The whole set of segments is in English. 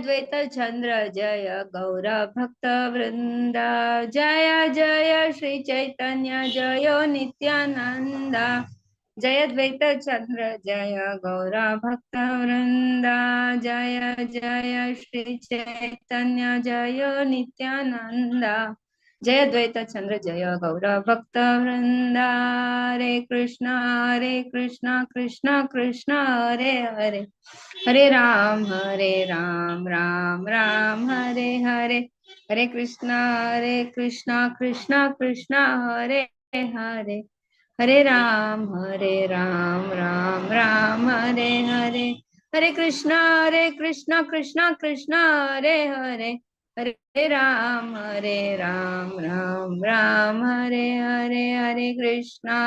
द्वैत चंद्र जय गौर भक्त वृंदा, जय जय श्री चैतन्य जय नित्यानंदा, जय द्वैत चंद्र जय गौर भक्त वृंदा, जय जय श्री चैतन्य जय नित्यानंदा, जय द्वैत चंद्र जय गौर भक्त वृंदा। हरे कृष्णा कृष्णा कृष्णा हरे हरे, हरे राम राम राम हरे हरे, हरे कृष्णा कृष्णा कृष्णा हरे हरे, हरे राम राम राम हरे हरे, हरे कृष्णा कृष्णा कृष्णा हरे हरे, हरे राम राम राम हरे हरे, हरे कृष्णा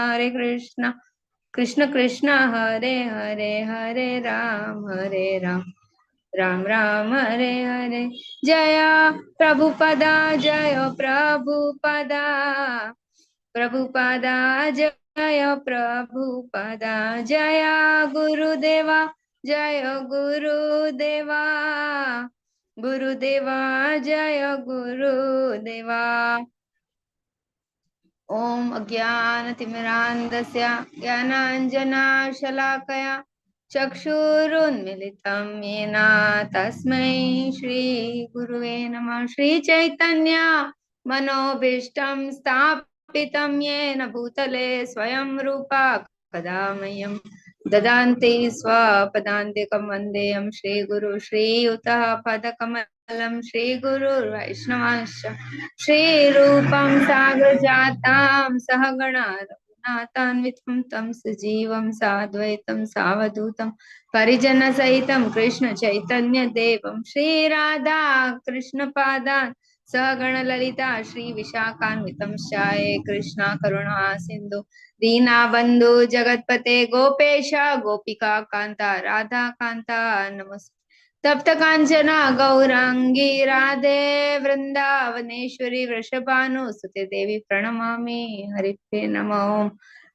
कृष्ण कृष्ण हरे हरे, हरे राम राम राम हरे हरे। जय प्रभुपदा जय प्रभुपदा, प्रभुपदा जय प्रभुपदा, जय गुरुदेवा जय गुरुदेवा, गुरुदेवा जय गुरुदेवा। ओम अज्ञानतिमिरान्धस्य ज्ञानाञ्जनशलाकया चक्षुरुन्मिलितं येन तस्मै श्रीगुरुवे नमः। श्रीचैतन्य मनोभीष्टं स्थापितं येन भूतले स्वयं रूपा कदा मह्यं ददान्ति स्वपदान्तिकं, वन्देऽहं श्रीगुरु श्रीयुतः पदकमलं, श्रीगुरुर्वैष्णवांश्च श्रीरूपं साग्रजातां सहगणा रघुनाथान्वितं तं सजीवं साद्वैतं सावधूतं परिजनसहितं कृष्ण चैतन्य देवं, श्रीराधा कृष्णपादान् सहगण ललिता श्री विशाखान्वितं हे कृष्णा करुणा सिंधु दीनाबंधु जगतपते गोपेश गोपिका कांता राधा कांता नमस्ते। तप्त कांचना गौरांगी राधे वृंदावनेश्वरी वृषभानुसुते देवी प्रणमामि हरिप्रिये नमो।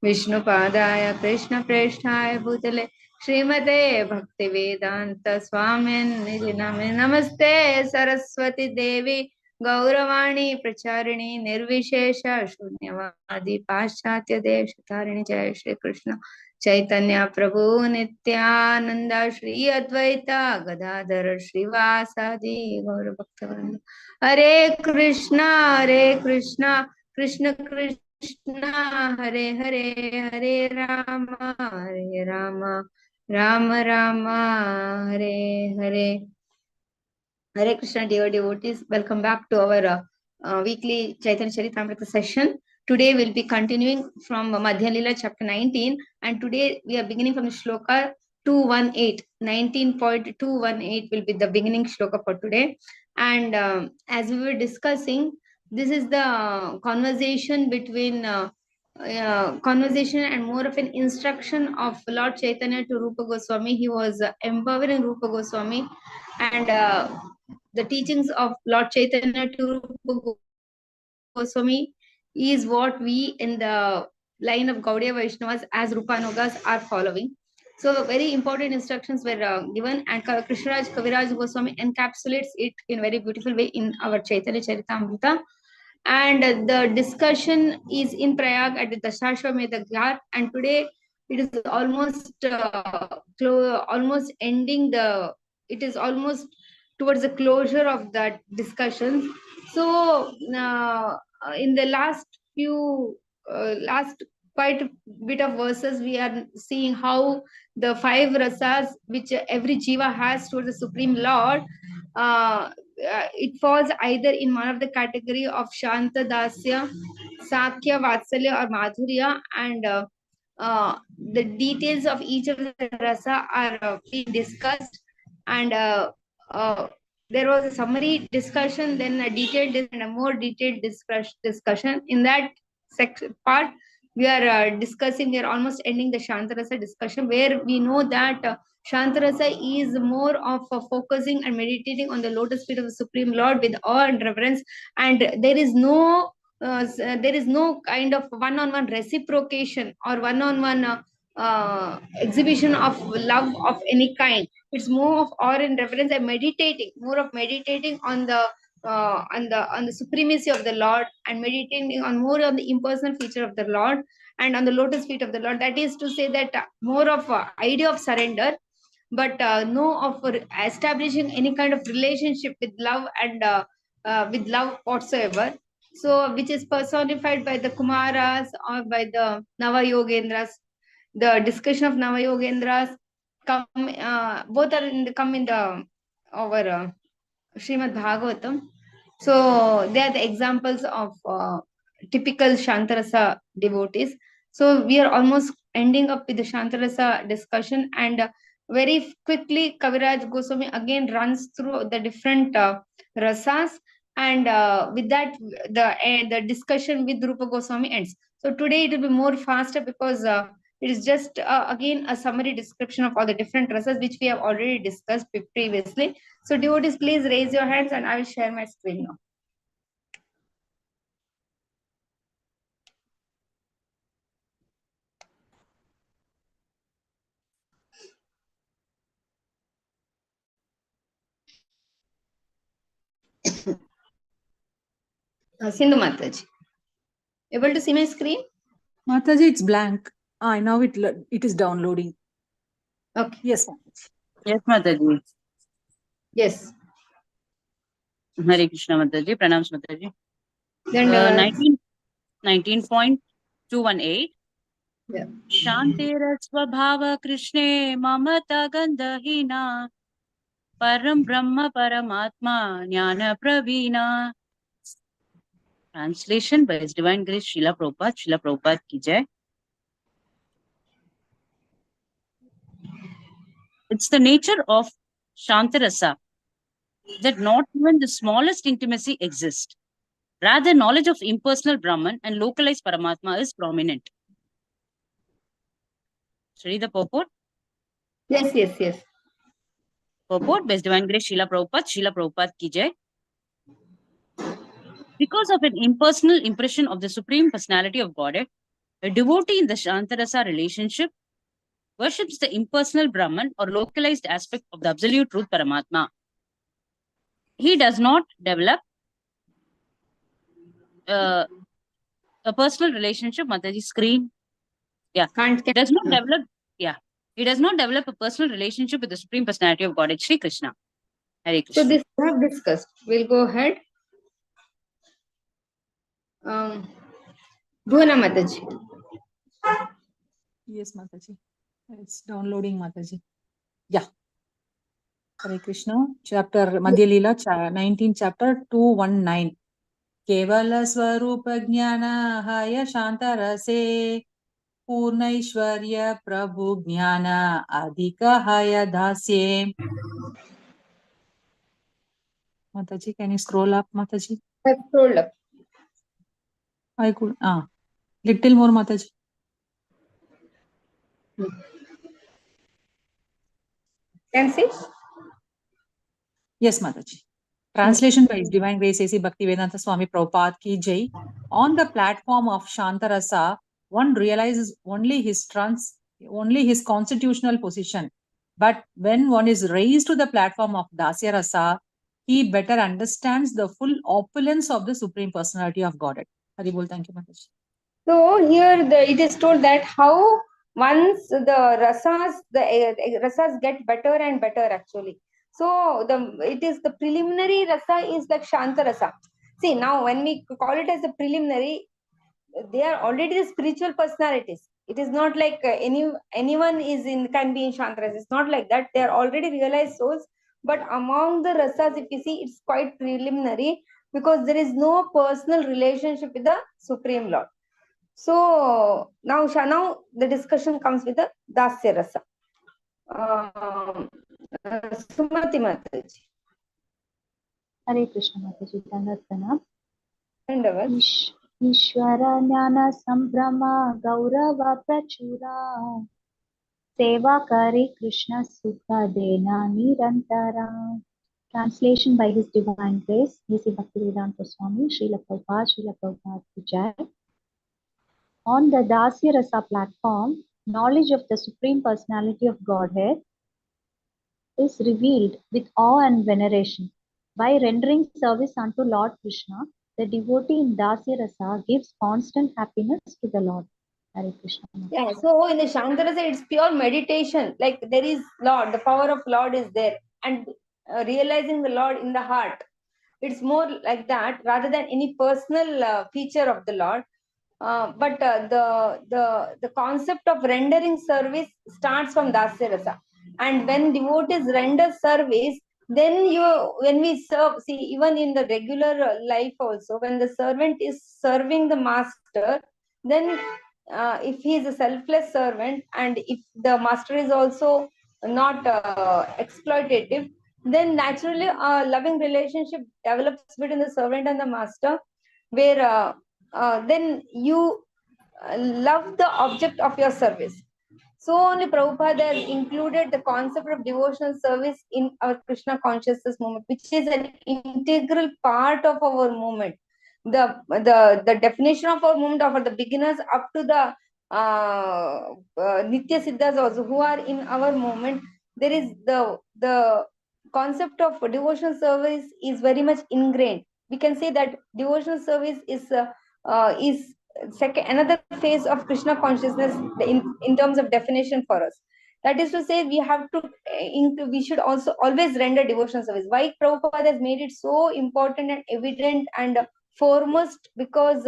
विष्णुपादाय कृष्ण प्रेष्ठाय भूतले श्रीमते भक्ति वेदांत स्वामिन्निधि नामे नमस्ते सरस्वती देवी गौरवाणी प्रचारिणी निर्विशेष शून्यवादी पाश्चात्य देश तारिणी। जय श्री कृष्ण चैतन्य प्रभु नित्यानंद श्री अद्वैता गदाधर श्रीवासादि गौर भक्तवृंद। हरे कृष्णा कृष्ण कृष्ण हरे हरे, हरे Ram Ram Ram Hare Hare. Hare Krishna, dear devotees, welcome back to our weekly Chaitanya Charitamrita session. Today we'll be continuing from Madhya Lilla chapter 19, and today we are beginning from the shloka 218. 19.218 will be the beginning shloka for today. And as we were discussing, this is the conversation between conversation and more of an instruction of Lord Chaitanya to Rupa Goswami. He was empowering Rupa Goswami, and the teachings of Lord Chaitanya to Rupa Goswami is what we in the line of Gaudiya Vaishnavas as Rupanugas are following. So very important instructions were given, and Krishnaraj Kaviraj Goswami encapsulates it in a very beautiful way in our Chaitanya Charitamrita. And the discussion is in Prayag at the Dashashwamedha Ghat, and today it is almost almost ending the. It is almost towards the closure of that discussions. So in the last few last quite a bit of verses, we are seeing how the five rasas which every jiva has towards the Supreme Lord, it falls either in one of the category of Shanta Dasya, Sakya, Vatsalya or Madhurya, and the details of each of the rasa are being discussed, and there was a summary discussion, then a detailed and a more detailed discussion. In that section part, we are discussing, we are almost ending the Shantarasa discussion, where we know that Shantarasa is more of focusing and meditating on the lotus feet of the Supreme Lord with awe and reverence, and there is no kind of one-on-one reciprocation or one-on-one exhibition of love of any kind. It's more of awe and reverence and meditating, more of meditating on the supremacy of the Lord, and meditating on more on the impersonal feature of the Lord and on the lotus feet of the Lord. That is to say that more of idea of surrender, but no of establishing any kind of relationship with love and with love whatsoever. So, which is personified by the Kumaras or by the Nava Yogendras. The discussion of Nava Yogendras come, both are come in the our Srimad Bhagavatam. So they are the examples of typical Shantarasa devotees. So we are almost ending up with the Shantarasa discussion, and very quickly Kaviraj Goswami again runs through the different rasas, and with that the discussion with Rupa Goswami ends. So today it will be more faster because it is just again a summary description of all the different rasas which we have already discussed previously. So devotees, please raise your hands and I will share my screen now. Sindhu Mataji, able to see my screen? Mataji, it's blank. Now it is downloading. Okay. Yes. Yes, Mataji. Yes. Hare Krishna, Mataji. Pranams, Mataji. Then 19.218. Yeah. Shantera Swabhava Krishne Mamata Gandhahina Param Brahma Paramatma Jnana Pravina. Translation by His Divine Grace Srila Prabhupada ki jai. It's the nature of Shantarasa that not even the smallest intimacy exists. Rather, knowledge of impersonal Brahman and localized Paramatma is prominent. Study the purport? Yes. Purport by His Divine Grace Srila Prabhupada ki jai. Because of an impersonal impression of the Supreme Personality of Godhead, a devotee in the Shantarasa relationship worships the impersonal Brahman or localized aspect of the Absolute Truth Paramatma. He does not develop a personal relationship. Mataji, screen. Yeah. Does not develop. Yeah. He does not develop a personal relationship with the Supreme Personality of Godhead, Sri Krishna. Hare Krishna. So this we have discussed. We'll go ahead. Bhuna Mataji. Yes, Mataji. It's downloading, Mataji. Yeah. Hare Krishna. Chapter Madhya Lilla, 19 chapter 219. Kevala Swarupa Jnana Haya Shantarase Purnashwarya Prabhu Jnana Adhika Haya Dasye. Mataji, can you scroll up, Mataji? I've scrolled up. I could. Little more, Mataji. Can see? Yes, Mataji. Translation by His Divine Grace A.C. Bhaktivedanta Swami Prabhupada ki jai. On the platform of Shantarasa, one realizes only his constitutional position. But when one is raised to the platform of Dasya Rasa, he better understands the full opulence of the Supreme Personality of Godhead. Haribol, thank you, Mataji. So here it is told that how once the rasas get better and better actually. So it is the preliminary rasa is like Shanta rasa. See, now when we call it as a preliminary, they are already the spiritual personalities. It is not like anyone can be in Shanta rasa. It's not like that. They are already realized souls. But among the rasas, if you see, it's quite preliminary because there is no personal relationship with the Supreme Lord. So now the discussion comes with the Dasya Rasa. Sumati Mataji. Hare Krishna Mataji, Dandavat Dandavat. Ishvara Jnana Sambrama Gaurava Prachura Seva Kare Krishna Sukha Dena Nirantara. Translation by His Divine Grace, A.C. Bhaktivedanta Swami, Srila Prabhupada ki jai. On the Dasya Rasa platform, knowledge of the Supreme Personality of Godhead is revealed with awe and veneration. By rendering service unto Lord Krishna, the devotee in Dasya Rasa gives constant happiness to the Lord. Hare Krishna. Yeah, so in the Shantarasa, it's pure meditation. Like there is Lord, the power of Lord is there, and realizing the Lord in the heart. It's more like that rather than any personal feature of the Lord. But the concept of rendering service starts from Dasya Rasa. And when devotees render service, then when we serve, see, even in the regular life also, when the servant is serving the master, then if he is a selfless servant and if the master is also not exploitative, then naturally a loving relationship develops between the servant and the master, where then you love the object of your service. So only Prabhupada has included the concept of devotional service in our Krishna consciousness movement, which is an integral part of our movement. The definition of our movement, for the beginners up to the Nitya Siddhas also who are in our movement, there is the concept of devotional service is very much ingrained. We can say that devotional service is second another phase of Krishna consciousness in terms of definition for us. That is to say, we have to we should also always render devotional service. Why Prabhupada has made it so important and evident and foremost? Because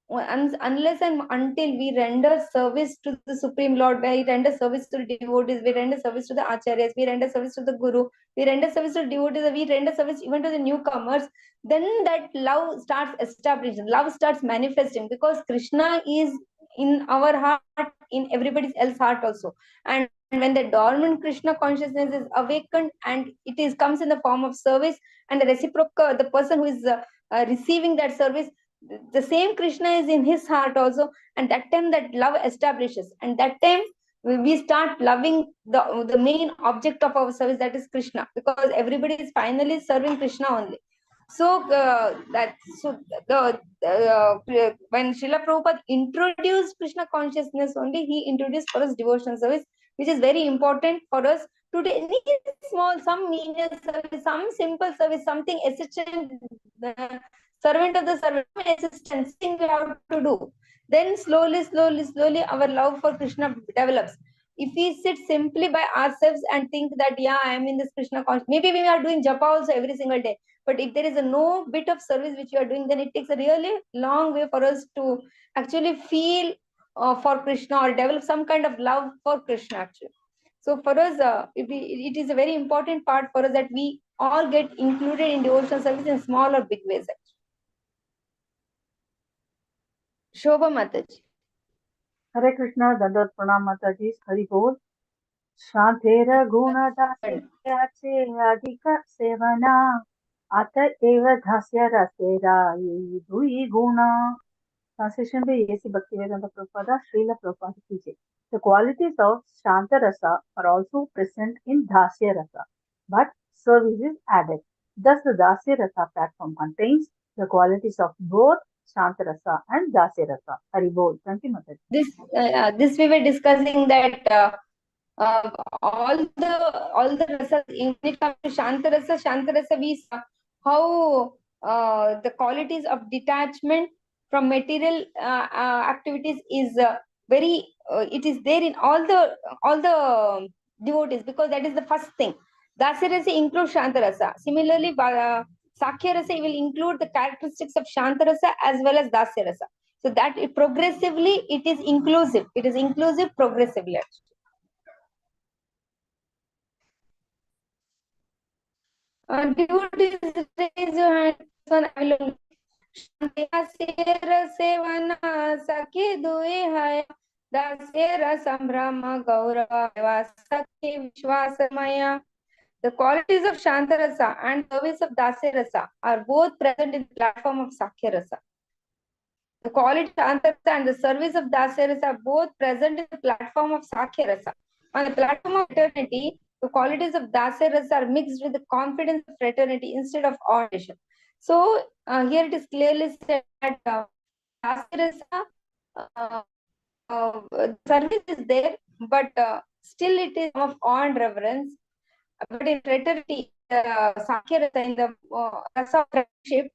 unless and until we render service to the Supreme Lord, we render service to the devotees, we render service to the acharyas, we render service to the Guru, we render service to the devotees, we render service even to the newcomers, then that love starts establishing, love starts manifesting, because Krishna is in our heart, in everybody else's heart also. And when the dormant Krishna consciousness is awakened and it is comes in the form of service, and the reciprocal, the person who is receiving that service, the same Krishna is in his heart also, and that time that love establishes, and that time we start loving the main object of our service, that is Krishna, because everybody is finally serving Krishna only. So when Srila Prabhupada introduced Krishna consciousness only, he introduced for us devotional service, which is very important for us to do any small, some menial service, some simple service, something assistant, servant of the servant, assistance thing we have to do. Then slowly, our love for Krishna develops. If we sit simply by ourselves and think that, yeah, I am in this Krishna consciousness, maybe we are doing japa also every single day, but if there is no bit of service which you are doing, then it takes a really long way for us to actually feel for Krishna or develop some kind of love for Krishna actually. So for us, it is a very important part for us that we all get included in devotional service in small or big ways actually. Shobha Mataji. Hare Krishna, Dandat Pranam Mataji, Hari Bol. Shantera Guna Dasya Adhika Sevana Ata Eva Dhasya Rasera Dui Guna. Translation by A.C. Bhaktivedanta Prabhupada, Srila Prabhupada ki Jai. The qualities of Shanta Rasa are also present in Dasya Rasa, but service is added. Thus, the Dasya Rasa platform contains the qualities of both Shanta Rasa and Dasya Rasa. Hari Bol. Thank you, Mataji. This we were discussing that all the rasas, when it comes to Shanta Rasa, we saw how the qualities of detachment from material activities is very it is there in all the devotees, because that is the first thing. Dasya Rasa includes Shanta Rasa. Similarly, Sakhya Rasa will include the characteristics of Shanta Rasa as well as Dasya Rasa. So that progressively it is inclusive. It is inclusive progressively. Devotees, raise your hand. One I will. Sera sevana sakhi due hai. Dasera sambrahma gaurava sakhi vishwasamaya. The qualities of Shantarasa and service of Dasya are both present in the platform of Sakhya Rasa. The quality of Shantarasa and the service of Dasya are both present in the platform of Sakhya Rasa. On the platform of fraternity, the qualities of Dasya are mixed with the confidence of fraternity instead of ordination. So here it is clearly said that Dasya service is there, but still it is of awe and reverence. But in fraternity, Sakya Rasa, in the rasa of friendship,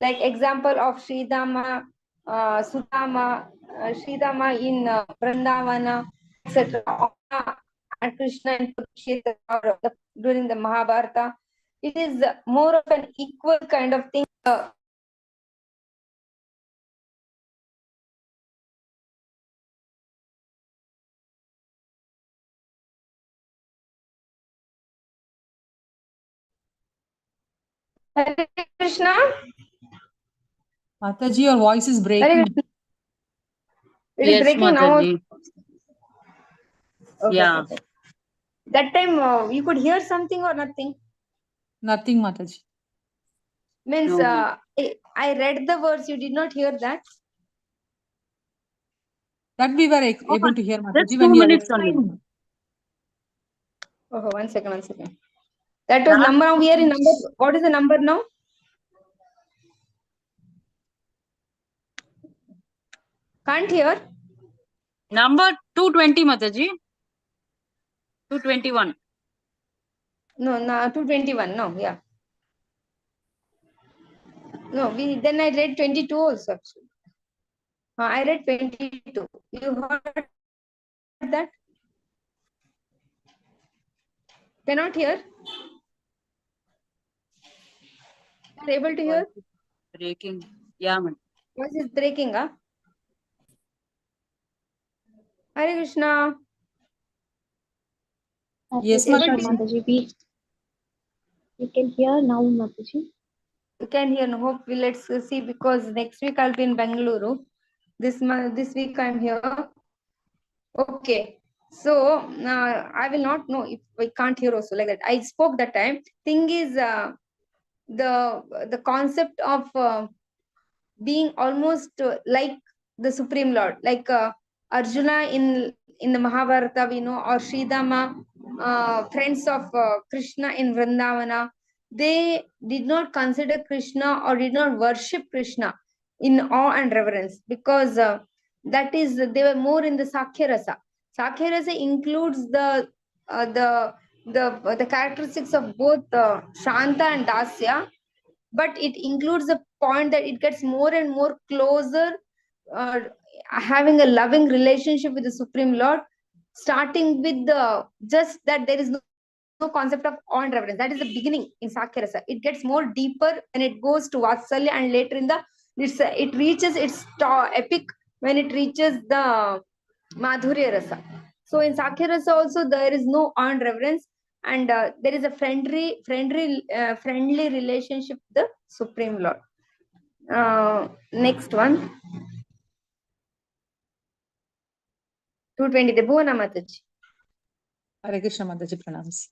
like example of Sridama, Sudama, Sridama in Vrindavana, etc. And Krishna in Kurukshetra during the Mahabharata. It is more of an equal kind of thing. Hare Krishna. Mataji, your voice is Hare breaking. Krishna. It is Yes, breaking now. Mataji. Okay, Yeah. okay. That time you could hear something or nothing? Nothing, Mataji. Means No. I read the words, you did not hear that? That we were Oh, able to hear, That's Mataji, 2 when you are minutes only. explaining. Oh, 1 second, 1 second. That was number. Now we are in number. What is the number now? Can't hear. Number 220, Mataji. 221. No, 221. No, yeah. No, then I read 22 also actually. I read 22. You heard that? Cannot hear? Are able to hear? Breaking. Yeah, man. Voice is breaking, huh? Hare Krishna. Yes, Hare Krishna, Mataji. Mataji. We can hear now, Mataji. You can hear. No, hope let's see, because next week I'll be in Bengaluru. This week I'm here. Okay. So I will not know if I can't hear also like that. I spoke that time. Thing is, the concept of being almost like the Supreme Lord, like Arjuna in the Mahabharata, we know, or Sridama, friends of Krishna in Vrindavana, they did not consider Krishna or did not worship Krishna in awe and reverence, because that is, they were more in the Sakya Rasa. Sakya Rasa includes the characteristics of both Shanta and Dasya, but it includes the point that it gets more and more closer, uh, having a loving relationship with the Supreme Lord, starting with the just that there is no concept of awe and reverence. That is the beginning in Sakya Rasa. It gets more deeper and it goes to Vatsalya, and later in the it reaches its epic when it reaches the Madhurya Rasa. So in Sakya Rasa also there is no awe and reverence, and there is a friendly relationship with the Supreme Lord. Next one, 220. The Bhuvana Mataji. Hare Krishna, Mataji, pranams.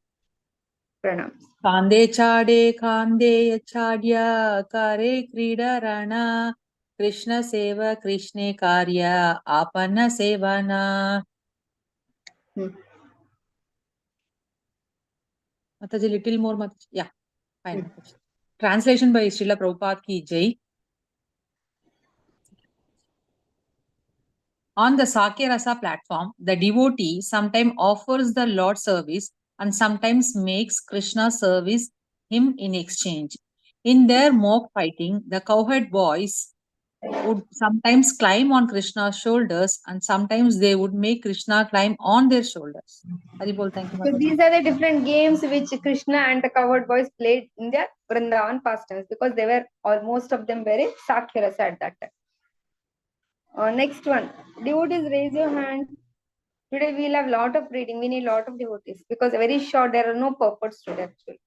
Pranam. Kande chade kande chadya kare krida rana Krishna seva Krishne karya apana sevana. Mataji, little more, Mataji. Yeah, fine, Mataji. Translation by Srila Prabhupada ki jai. On the Sakya Rasa platform, the devotee sometimes offers the Lord service and sometimes makes Krishna service him in exchange. In their mock fighting, the cowherd boys would sometimes climb on Krishna's shoulders and sometimes they would make Krishna climb on their shoulders. Haribol, thank you, So Mataji. these are the different games which Krishna and the cowherd boys played in their Vrindavan pastimes, because they were most of them were in Sakya Rasa at that time. Next one, devotees, raise your hand. Today we'll have lot of reading. We need lot of devotees because very short. There are no purports today actually.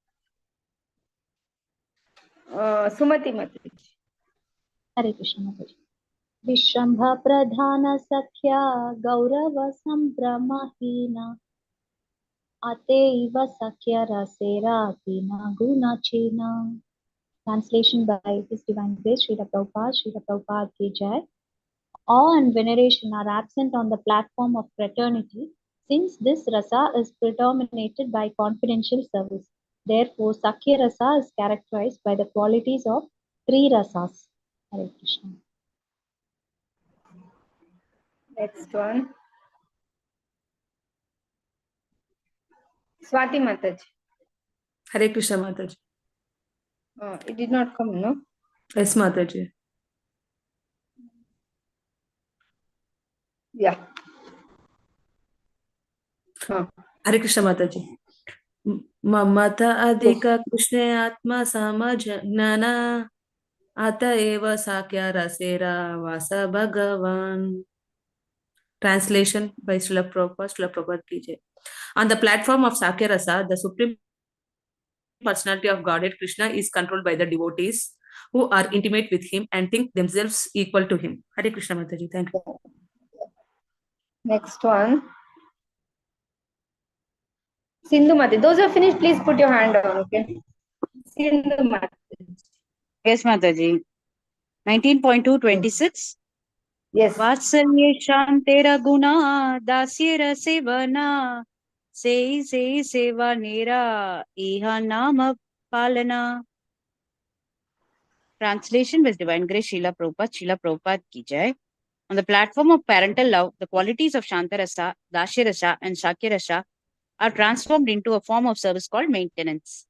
Sumati Mataji. Hare Krishna, Mataji. Vishambha pradhana sakya gaurava sambramahina ateiva sakya rasera tina gunachena. Translation by His Divine Grace, Srila Prabhupada ki jai. Awe and veneration are absent on the platform of fraternity, since this rasa is predominated by confidential service. Therefore, Sakya rasa is characterized by the qualities of three rasas. Hare Krishna. Next one. Swati Mataji. Hare Krishna Mataji. It did not come, no? Yes, Mataji. Yeah. Hare Krishna Mataji. Mamata adhika Krishne atma samajnana ata eva sakya rasera vasa bhagavan. Translation by Srila Prabhupada ki jai. On the platform of Sakya Rasa, the Supreme Personality of Godhead Krishna is controlled by the devotees who are intimate with him and think themselves equal to him. Hare Krishna Mataji. Thank you. Next one. Sindhu Mataji. Those who are finished, please put your hand down, okay? Sindhu Mataji. Yes, Mataji. 19.226. Yes. Vatsalye shantera guna dasyera sevana sei seva nera iha nama palana. Translation with Divine Grace Srila Prabhupada ki jai. On the platform of parental love, the qualities of Shantarasa, Dashyarasa, and Shakyarasa are transformed into a form of service called maintenance.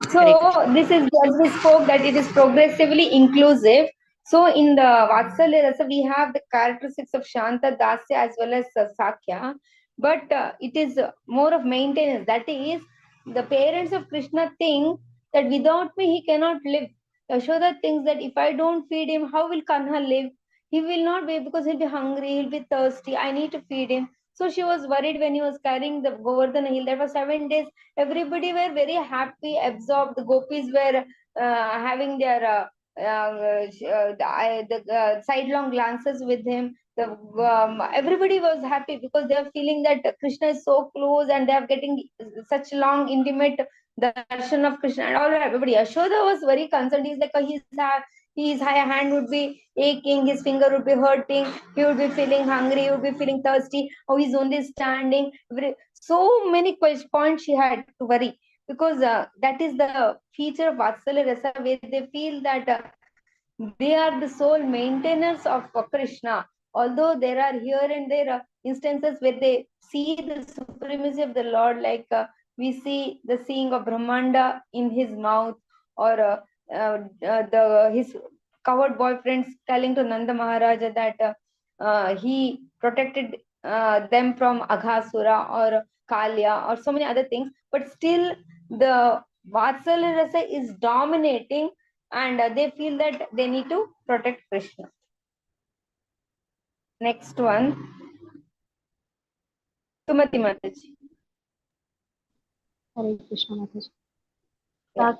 So this is as we spoke that it is progressively inclusive. So in the Vatsalya Rasa, we have the characteristics of Shanta, Dasya as well as Sakya, but it is more of maintenance. That is, the parents of Krishna think that without me he cannot live. Yashoda thinks that if I don't feed him, how will Kanha live? He will not be, because he'll be hungry, he'll be thirsty. I need to feed him. So she was worried when he was carrying the Govardhana hill. That was 7 days. Everybody were very happy, absorbed. The gopis were having their sidelong glances with him. Everybody was happy because they are feeling that Krishna is so close and they are getting such long, intimate darshan of Krishna and all. Everybody. Yashoda was very concerned. He's like, his hand would be aching, his finger would be hurting, he would be feeling hungry, he would be feeling thirsty. Oh, he's only standing. So many points she had to worry, because that is the feature of Vatsalya Rasa, where they feel that they are the sole maintainers of Krishna. Although there are here and there instances where they see the supremacy of the Lord, like we see the seeing of Brahmanda in his mouth, or his coward boyfriends telling to Nanda Maharaja that he protected them from Aghasura or Kalya or so many other things. But still, the Vatsalya Rasa is dominating, and they feel that they need to protect Krishna. Next one. Sumati Mataji. Hare Krishna Mataji. Yeah.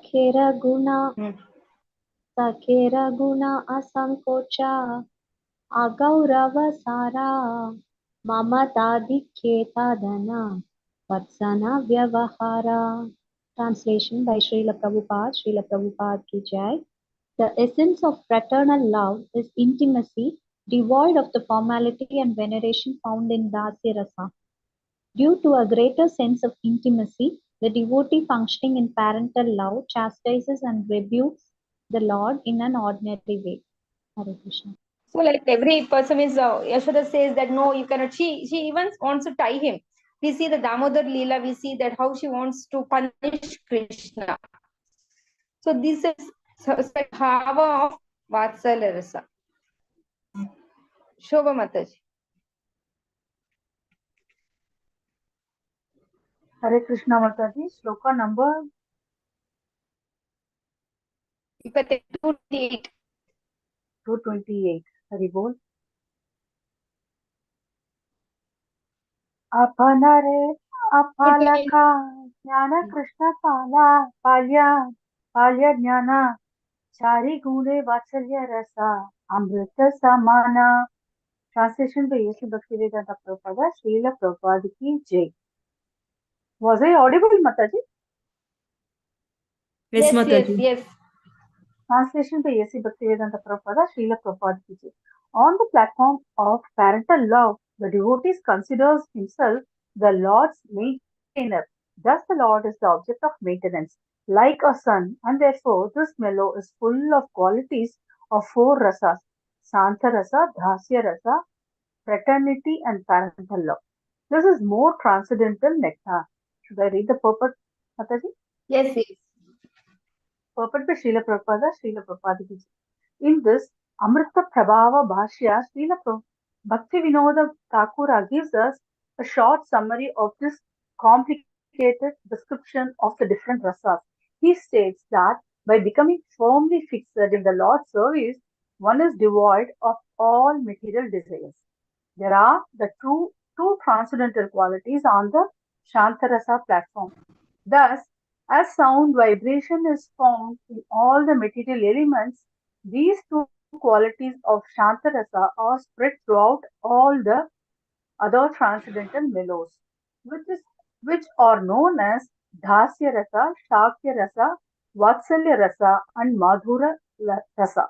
Sakera guna asankocha agaurava sara mamatadiketa dana vatsana vyavahara. Translation by Srila Prabhupada ki jai. The essence of fraternal love is intimacy, devoid of the formality and veneration found in Dasya Rasa. Due to a greater sense of intimacy, the devotee functioning in parental love chastises and rebukes the Lord in an ordinary way. Hare Krishna. So, like every person is, Yashoda says that no, you cannot. She even wants to tie him. We see the Damodar Lila, we see that how she wants to punish Krishna. So this is Bhava of Vatsalya Rasa. Shobha Mataji. Hare Krishna Mataji, shloka number 228. 228. Hari Bol. Apanare apalaka jnana Krishna palya jnana chari gune vatsalya rasa amrita samana. Translation by A.C. Bhaktivedanta Prabhupada, Srila Prabhupada ki jai. Was I audible, Mataji? Yes, Mataji. Yes. Translation by A.C. Bhaktivedanta Prabhupada, Srila Prabhupada ki jai. On the platform of parental love, the devotee considers himself the Lord's maintainer. Thus, the Lord is the object of maintenance, like a son, and therefore this mellow is full of qualities of 4 rasas: Santa rasa, Dasya rasa, fraternity, and parental love. This is more transcendental nectar. Should I read the purport, Mataji? Yes, yes. Purport by Srila Prabhupada, Srila Prabhupada Ji. In this Amrita Prabhava Bhashya, Bhakti Vinoda Thakura gives us a short summary of this complicated description of the different rasas. He states that by becoming firmly fixed in the Lord's service, one is devoid of all material desires. There are the two transcendental qualities on the Shantarasa platform. Thus, as sound vibration is found in all the material elements, these two qualities of Shantarasa are spread throughout all the other transcendental mellows, which, is, which are known as Dhasya Rasa, Shakya Rasa, Vatsalya Rasa, and Madhura Rasa.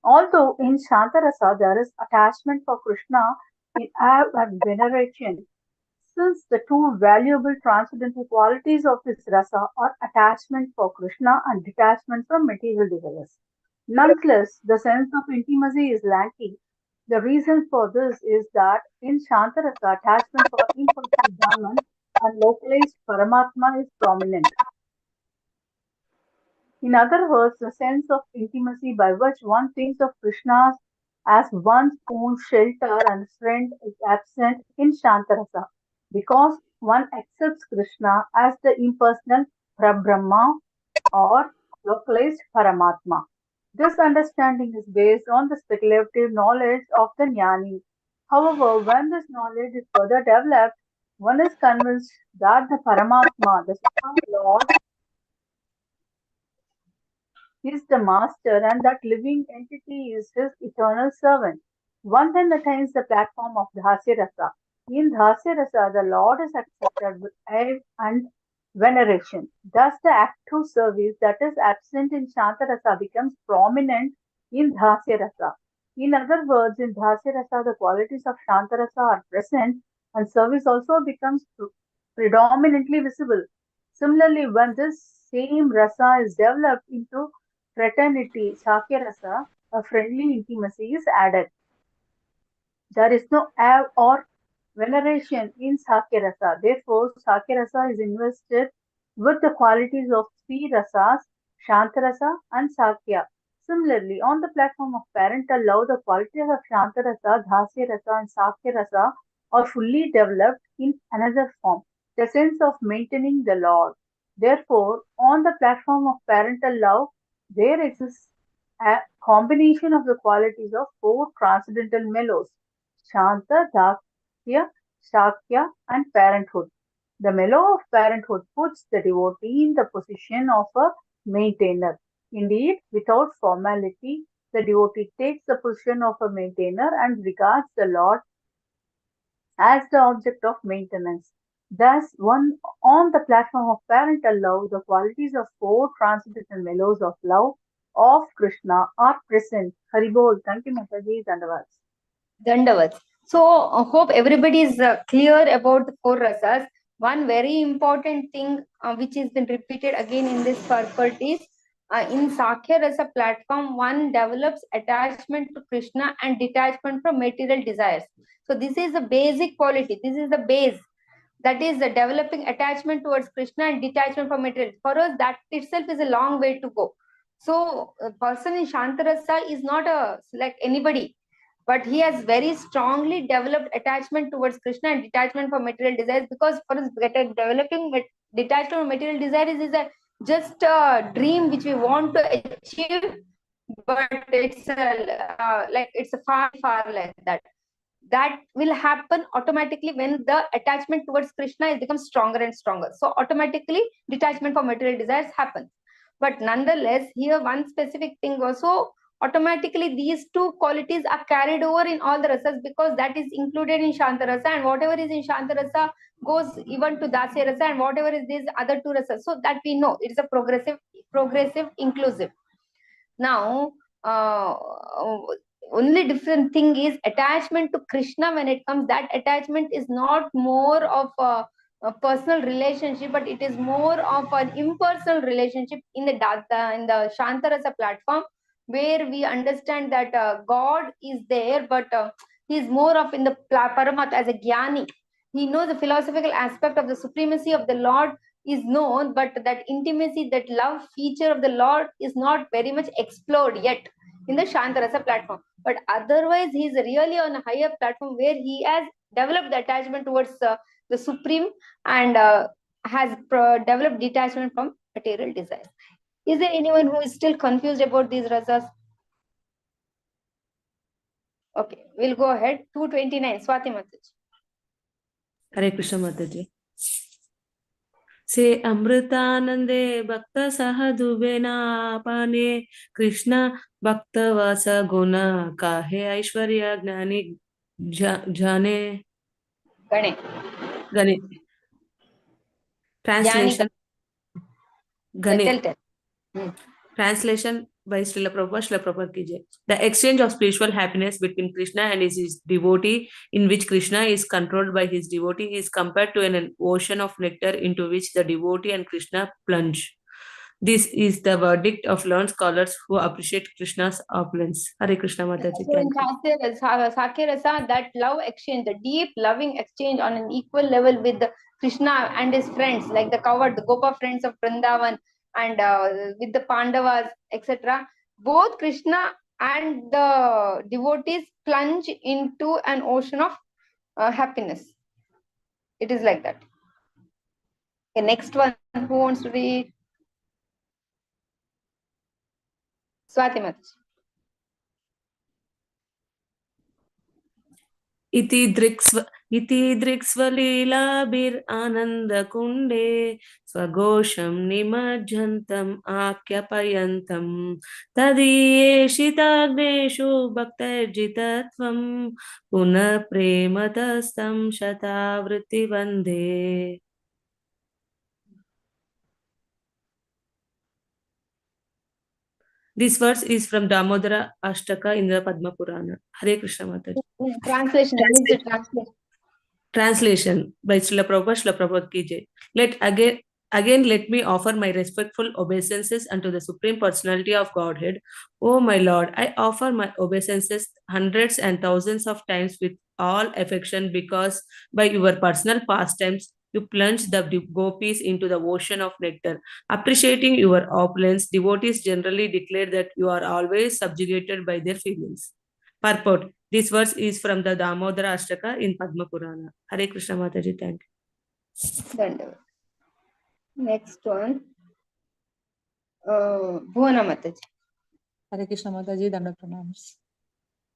Although in Shantarasa there is attachment for Krishna in awe and veneration, since the two valuable transcendental qualities of this rasa are attachment for Krishna and detachment from material desires. Nonetheless, the sense of intimacy is lacking. The reason for this is that in Shantarasa, attachment for impulsive Brahman and localized Paramatma is prominent. In other words, the sense of intimacy by which one thinks of Krishna as one's own shelter and friend is absent in Shantarasa because one accepts Krishna as the impersonal Parabrahma or localized Paramatma. This understanding is based on the speculative knowledge of the Jnani. However, when this knowledge is further developed, one is convinced that the Paramatma, the Supreme Lord, is the master and that living entity is his eternal servant. One then attains the platform of Dhasya Rasa. In Dhasya Rasa, the Lord is accepted with awe and veneration. Thus, the active service that is absent in Shanta Rasa becomes prominent in Dhasya Rasa. In other words, in Dhasya Rasa, the qualities of Shanta Rasa are present and service also becomes predominantly visible. Similarly, when this same rasa is developed into fraternity, Shakya rasa, a friendly intimacy is added. There is no awe or veneration in Shakya rasa. Therefore, Shakya rasa is invested with the qualities of three rasas, Shantarasa and Sakya. Similarly, on the platform of parental love, the qualities of Shantarasa, Dhasya rasa, and Sakya rasa are fully developed in another form, the sense of maintaining the Lord. Therefore, on the platform of parental love, there exists a combination of the qualities of four transcendental mellows Shanta, Dhakya, Shakya, and parenthood. The mellow of parenthood puts the devotee in the position of a maintainer. Indeed, without formality, the devotee takes the position of a maintainer and regards the Lord as the object of maintenance. Thus, one on the platform of parental love, the qualities of four transcendental mellows of love of Krishna are present. Haribol, thank you, Mataji, Dandavats. Dandavats. So, hope everybody is clear about the four rasas. One very important thing which has been repeated again in this purport is in Sakya Rasa platform, one develops attachment to Krishna and detachment from material desires. So, this is the basic quality. This is the base. That is the developing attachment towards Krishna and detachment from material. For us, that itself is a long way to go. So, a person in Shantarasa is not like anybody, but he has very strongly developed attachment towards Krishna and detachment from material desires, because for us, developing detachment from material desires is a just a dream which we want to achieve, but it's it's a far like that. That will happen automatically when the attachment towards Krishna becomes stronger and stronger. So automatically detachment from material desires happens. But nonetheless, here one specific thing also, automatically these two qualities are carried over in all the rasas, because that is included in Shanta Rasa, and whatever is in Shanta Rasa goes even to Dasya Rasa, and whatever is these other two rasas. So that we know it's a progressive, inclusive. Now, only different thing is attachment to Krishna. When it comes, that attachment is not more of a personal relationship, but it is more of an impersonal relationship in the Shantarasa platform, where we understand that God is there, but He is more of in the Paramatma as a Jnani. He knows the philosophical aspect of the supremacy of the Lord is known, but that intimacy, that love feature of the Lord is not very much explored yet in the Shantarasa platform. But otherwise, he is really on a higher platform where he has developed the attachment towards the Supreme and has developed detachment from material desires. Is there anyone who is still confused about these rasas? Okay, we'll go ahead. 229, Swati Mataji. Hare Krishna Mataji. से अमृतानंदे भक्त सहदुबे नापाने कृष्ण भक्त वस गुण काहे ऐश्वर्य ज्ञानी जाने Gane. गणे translation Tell. Translation by Srila Prabhupada Kijai. The exchange of spiritual happiness between Krishna and his devotee, in which Krishna is controlled by his devotee, is compared to an ocean of nectar into which the devotee and Krishna plunge. This is the verdict of learned scholars who appreciate Krishna's opulence. Hare Krishna Mataji. So in Sakya Rasa, that love exchange, the deep loving exchange on an equal level with the Krishna and his friends, like the Gopa friends of Vrindavan and with the Pandavas, etc. Both Krishna and the devotees plunge into an ocean of happiness. It is like that. Okay, next one, who wants to read? Swati Mataji. इति दृक्स्वलीलाभिरानन्दकुण्डे स्वघोषं निमज्जन्तम् आख्यापयन्तं तदीयेषिताग्नेषु भक्तर्जितत्वं पुनः प्रेमतस्तं शतावृत्तिवन्दे. This verse is from Damodara Ashtaka in the Padma Purana. Hare Krishna Mataji. Translation by Srila Prabhupada Ki Jai. Again, let me offer my respectful obeisances unto the Supreme Personality of Godhead. O my Lord, I offer my obeisances hundreds and thousands of times with all affection, because by your personal pastimes you plunge the gopis into the ocean of nectar. Appreciating your opulence, devotees generally declare that you are always subjugated by their feelings. Purport. This verse is from the Damodara Ashtaka in Padma Purana. Hare Krishna Mataji, thank you. Next one. Bhuvana Mataji. Hare Krishna Mataji, Danda Pranams.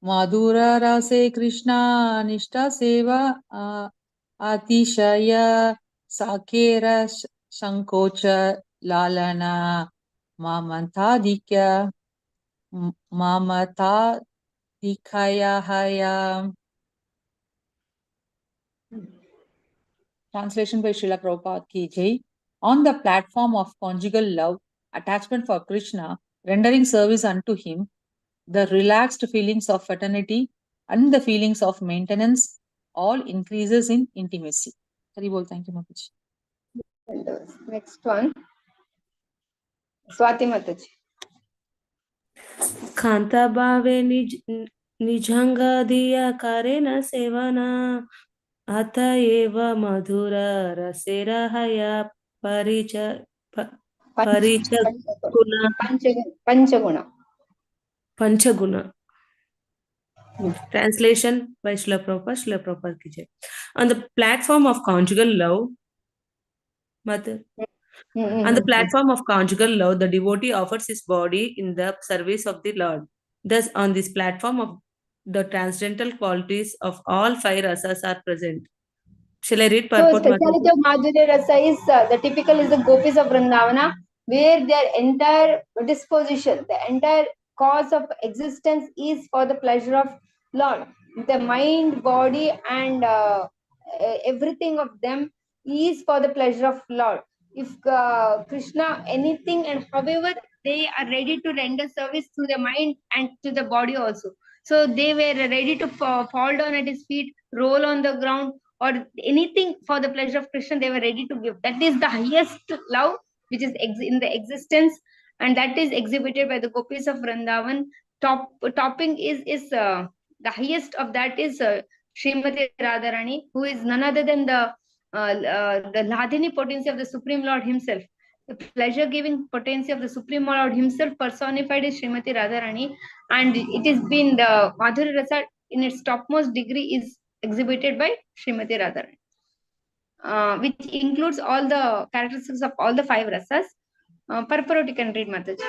Madhura Rase Krishna Nishta Seva Atishaya Sakera Sankocha Lalana Mamantadikya Mamatadikaya Haya. Translation by Srila Prabhupada Ki Jai. On the platform of conjugal love, attachment for Krishna, rendering service unto him, the relaxed feelings of fraternity and the feelings of maintenance all increases in intimacy. Haribol, thank you, Mataji. Next one. Swati Mataji. Kanta bhave nijanga diya karena sevana ata eva madhura rasera haya Panchaguna. Translation by Srila Prabhupada Ki Jai. On the platform of conjugal love, on the platform of conjugal love, the devotee offers his body in the service of the Lord. Thus, on this platform of the transcendental qualities of all five rasas are present. Shall I read purport? So, speciality of Madhya Rasa is the typical is the gopis of Vrindavana, where their entire disposition, the entire cause of existence is for the pleasure of Lord. The mind, body, and everything of them is for the pleasure of Lord. If Krishna, anything and however, they are ready to render service to the mind and to the body also. So they were ready to fall down at his feet, roll on the ground, or anything for the pleasure of Krishna, they were ready to give. That is the highest love which is in the existence, and that is exhibited by the gopis of Vrindavan. Topping is the The highest of that is Srimati Radharani, who is none other than the Ladini potency of the Supreme Lord himself. The pleasure-giving potency of the Supreme Lord himself personified is Srimati Radharani, and it has been the Madhurya Rasa in its topmost degree is exhibited by Srimati Radharani, which includes all the characteristics of all the 5 rasas. Purport you can read, Mataji.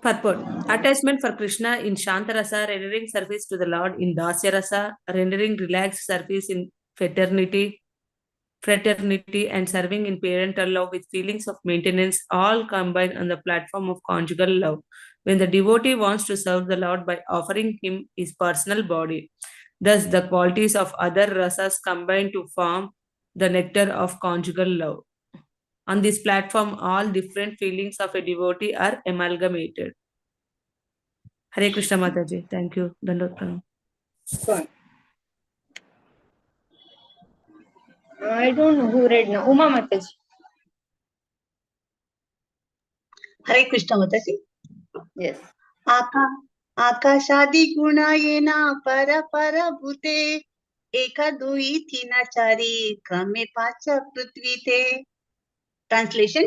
Purport. Attachment for Krishna in Shantarasa, rendering service to the Lord in Dasya Rasa, rendering relaxed service in fraternity, and serving in parental love with feelings of maintenance, all combined on the platform of conjugal love. When the devotee wants to serve the Lord by offering him his personal body, thus the qualities of other rasas combine to form the nectar of conjugal love. On this platform, all different feelings of a devotee are amalgamated. Hare Krishna Mataji. Thank you. Dandot Pranam. I don't know who read now. Uma Mataji. Hare Krishna Mataji. Yes. आकाशादि गुणायेन पर पर भूते एक दुई तीन चारि क्रमे पांच पृथ्वी थे. Translation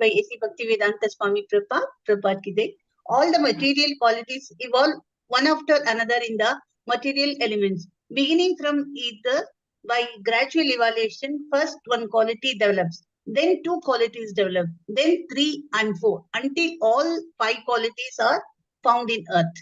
by A.C. Bhaktivedanta Swami Prabhupada ki de. All the material qualities evolve one after another in the material elements, beginning from either by gradual evaluation. First one quality develops, then 2 qualities develop, then 3 and 4, until all 5 qualities are found in earth.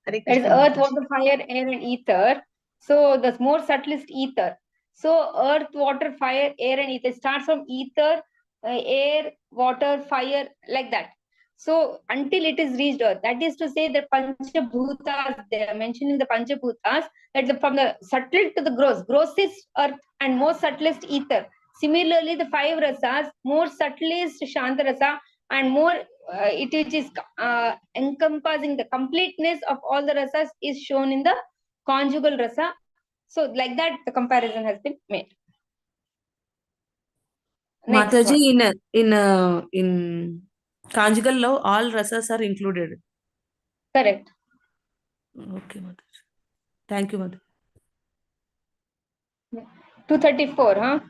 That is earth, water, fire, air, and ether. So the more subtlest ether. So earth, water, fire, air, and ether starts from ether, air, water, fire, like that. So until it is reached earth, that is to say that Panchabhutas, they are mentioning the Panchabhutas, that from the subtle to the gross. Gross is earth and more subtlest ether. Similarly, the 5 rasas, more subtlest Shantarasa and more it is encompassing the completeness of all the rasas is shown in the conjugal rasa. So like that the comparison has been made. Next Mataji, in conjugal love, all rasas are included. Correct. Okay, Mataji. Thank you, Mataji. 234, huh?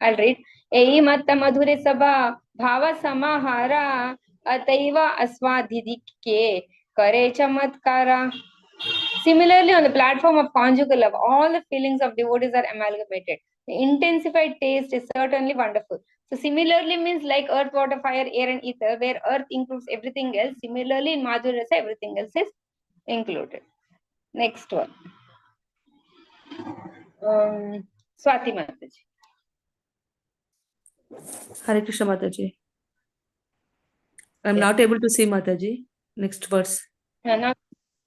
I'll read. Ei matta madhure sabha bhava samahara ataiva aswadhidike kare chamatkara. Similarly, on the platform of conjugal love, all the feelings of devotees are amalgamated. The intensified taste is certainly wonderful. So similarly means like earth, water, fire, air, and ether, where earth includes everything else. Similarly, in Madhurya Rasa, everything else is included. Next one. Swati Mataji. Hare Krishna Mataji. I'm not able to see Mataji. Next verse.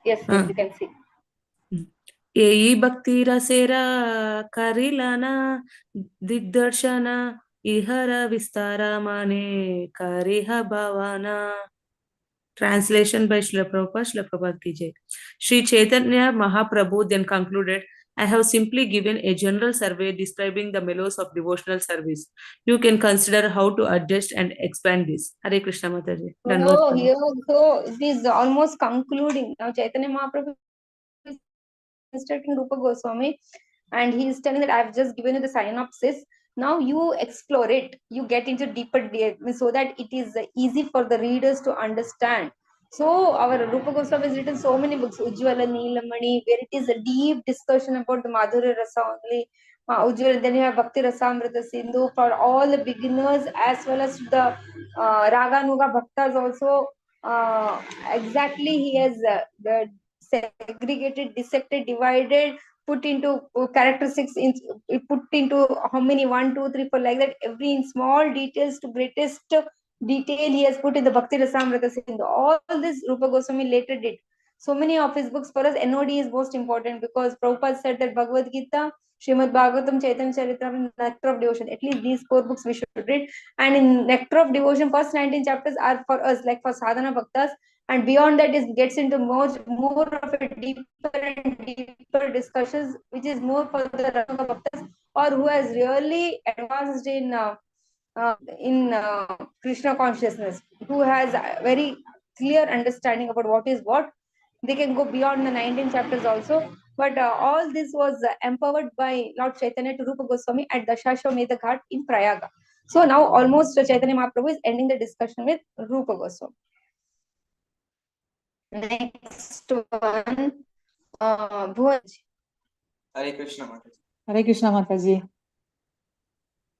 Yes, yes, you can see. Ei bhakti rasera karilana digdarshana ihara vistara mane kariha bhavana. Translation by Srila Prabhupada ki jai. Sri Chaitanya Mahaprabhu then concluded, I have simply given a general survey describing the mellows of devotional service. You can consider how to adjust and expand this. Hare Krishna Mataji. Oh, here so it is almost concluding. Now Chaitanya Mahaprabhu is instructing Rupa Goswami and he is telling that I have just given you the synopsis. Now you explore it, you get into deeper so that it is easy for the readers to understand. So our Rupa Goswami has written so many books, Ujjwala, Neelamani, where it is a deep discussion about the Madhurya Rasa only. Ujjwala, then you have Bhakti Rasamrita Sindhu for all the beginners as well as the Raga Nuga Bhaktas also. Exactly, he has segregated, dissected, divided, put into characteristics, put into how many 1, 2, 3, 4 like that. Every in small details to greatest detail he has put in the Bhakti Rasamrita Sindhu. All this Rupa Goswami later did. So many of his books, for us NOD is most important because Prabhupada said that Bhagavad Gita, Srimad Bhagavatam, Chaitanya Charitamrita, and Nectar of Devotion, at least these 4 books we should read. And in Nectar of Devotion, first 19 chapters are for us, like for sadhana bhaktas, and beyond that it gets into more of a deeper and deeper discussions, which is more for the Raga bhaktas or who has really advanced in Krishna consciousness, who has a very clear understanding about what is what. They can go beyond the 19 chapters also. But all this was empowered by Lord Chaitanya to Rupa Goswami at Dashashwamedha Ghat in Prayaga. So now almost Chaitanya Mahaprabhu is ending the discussion with Rupa Goswami. Next one, Bhuvaj. Hare Krishna Mataji. Hare Krishna Mataji.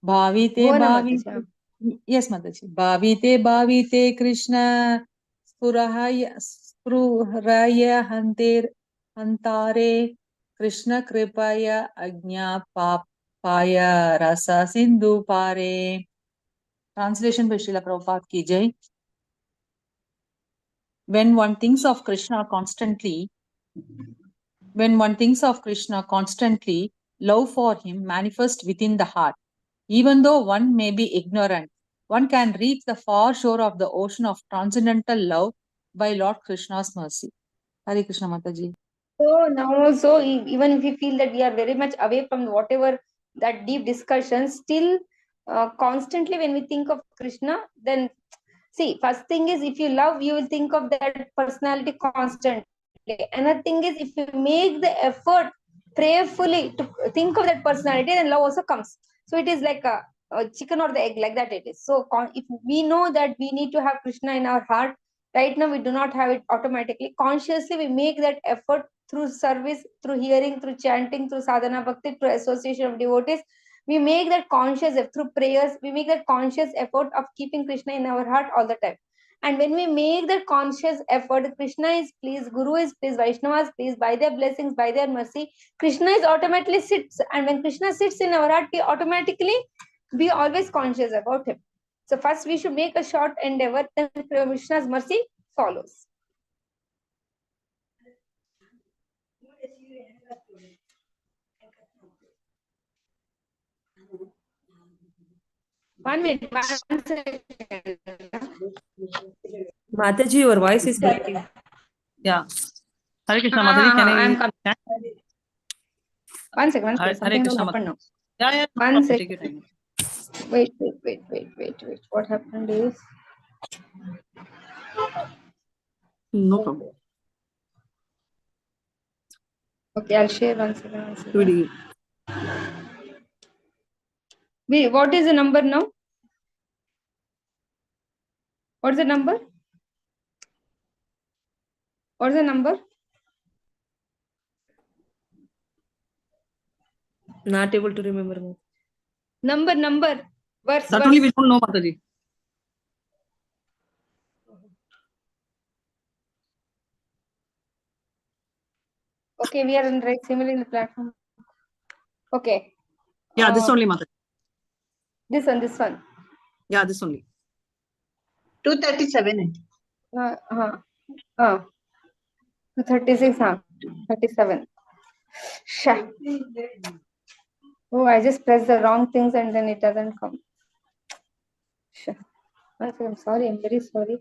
Bhavite Bhuvana Bhavite. Mataji. Yes, Mataji. Bhavite Bhavite Krishna Spurahaya Hantare Krishna Kripaya Ajna Papaya Rasa Sindhu Pare. Translation by Srila Prabhupada ki jai. When one thinks of Krishna constantly, love for him manifests within the heart. Even though one may be ignorant, one can reach the far shore of the ocean of transcendental love by Lord Krishna's mercy. Hare Krishna Mataji. So now also, even if we feel that we are very much away from whatever that deep discussion, still constantly when we think of Krishna, then see, first thing is if you love, you will think of that personality constantly. Another thing is if you make the effort prayerfully to think of that personality, then love also comes. So it is like a chicken or the egg, like that it is. So if we know that we need to have Krishna in our heart, right now we do not have it automatically. Consciously we make that effort through service, through hearing, through chanting, through sadhana bhakti, through association of devotees. We make that conscious through prayers. We make that conscious effort of keeping Krishna in our heart all the time. And when we make that conscious effort, Krishna is pleased, Guru is pleased, Vaishnava is pleased, by their blessings, by their mercy, Krishna is automatically sits. And when Krishna sits in our heart, we automatically be always conscious about him. So first we should make a short endeavor, then Krishna's mercy follows. One minute, one second. Mataji, your voice is breaking. Yeah. Hare Krishna Mataji, can I? I'm coming. One second. Hare Something Krishna happened now. Yeah. No One problem. second. Take your time. Wait. What happened is. No problem. Okay, I'll share one second. Really. Wait, what is the number now? What's the number? What's the number? Not able to remember. Number. Verse. That only we don't know, Mataji. Okay, we are in right similarly in the platform. Okay. Yeah, this only, Mataji. This one. Yeah, this only. 237. 236, 37. Shah. Oh, I just pressed the wrong things and then it doesn't come. Shah. I'm sorry, I'm very sorry.